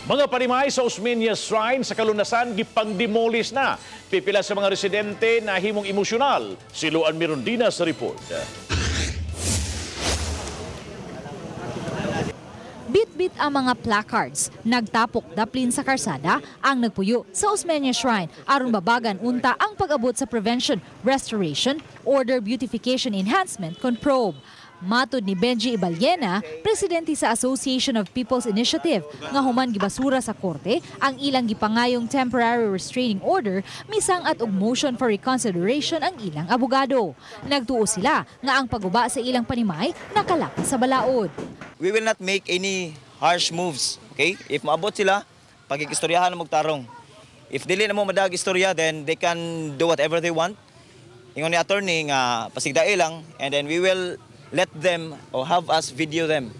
Mga panimay sa Osmeña Shrine sa kalunasan gipang-demolis na. Pipila sa mga residente na himong emosyonal. Si Luan Mirondina sa report. Bit-bit ang mga placards. Nagtapok daplin sa karsada ang nagpuyo sa Osmeña Shrine aron babagan unta ang pag-abot sa prevention, restoration, order beautification enhancement kon probe. Matod ni Benji Ibalyena, presidente sa Association of People's Initiative, nga human gibasura sa korte ang ilang gipangayong temporary restraining order misang at og motion for reconsideration ang ilang abogado. Nagtuo sila nga ang paguba sa ilang panimay nakalapas sa balaod. We will not make any harsh moves, okay? If maabot sila, pagkikistoryahan mo magtarong. If dili na mo madag istorya, then they can do whatever they want. Ingon ni attorney nga pasigdae lang, and then we will let them or have us video them.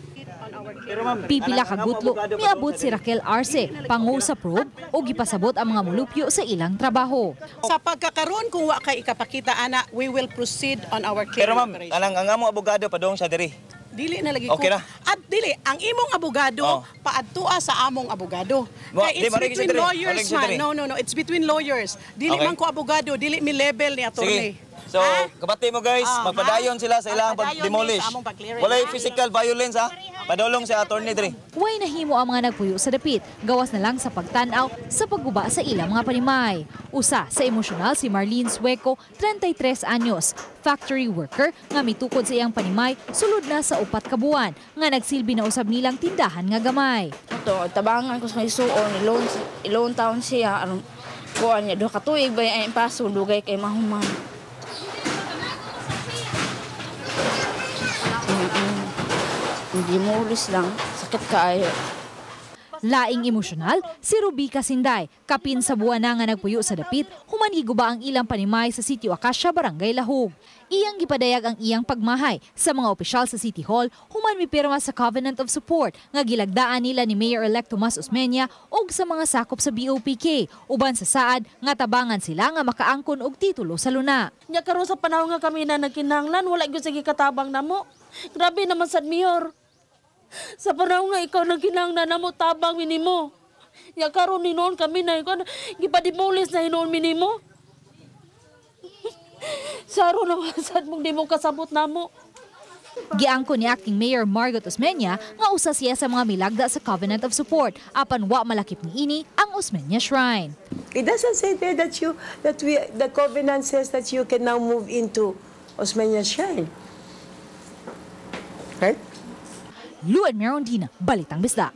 Pipila ka gutlo, miabot si Raquel Arce, pangu sa probe o gipasabot ang mga mulupyo sa ilang trabaho. Sa pagkakaroon kung wa kay ikapakita ana, we will proceed on our Pero clearing ma'am, operation. ang among abogado padong sa diri. Dili na lagi Okay ko. na. At dili, ang imong abogado, paadtua sa among abogado. Wa- Kaya di, it's marigis between diri. lawyers Marigis man. diri. No, it's between lawyers. Dili Okay. man ko abogado, dili mi level ni attorney. Sige. So, kabati mo guys, magpadayon sila sa ilang Magpadayon pag-demolish. sa among pag-clearing, Walay ha? physical violence ha. Padulong sa attorney diri. Way nahimo ang mga nagpuyo sa dapit, gawas na lang sa pagtanaw sa pagguba sa ilang mga panimay. Usa sa emosyonal si Marlene Sueco, 33 anyos, factory worker nga mitukod sa iyang panimay sulod na sa 4 ka buwan nga nagsilbi na usab nilang tindahan nga gamay. Ito, tabangan ko sa isuon, ilon taon siya, aron kuan niya, 2 ka tuig ba ay paso, dugay kay mahuman. Hindi mulis lang, sakit kaayo. Laing emosyonal, si Ruby Kasinday, kapin sa buwan na nga nagpuyo sa dapit, human giguba ang ilang panimay sa Sitio Acacia, Barangay Lahug. Iyang gipadayag ang iyang pagmahay sa mga opisyal sa City Hall, human mipirma sa Covenant of Support nga gilagdaan nila ni Mayor-elect Tomas Osmeña og sa mga sakop sa BOPK, uban sa saad nga tabangan sila nga makaangkon og titulo sa luna. Nya karon sa panahon nga kami na nagkinahanglan, wala gyud sige katabang namo. Grabe naman sad Mayor. Sa panahon nga ikaw nagkinahanglan namo tabang minimo. Nya karon hinuon kami na ikaw gipadimolis na hinuon minimo. Saro naman sad mong di mo kasabot namo. Giangko ni Acting Mayor Margot Osmeña nga usa siya sa mga milagda sa Covenant of Support apan wa malakip niini ang Osmeña Shrine. It doesn't say there that the covenant says that you can now move into Osmeña Shrine. Right? Luan Mirondina, Balitang Bisda.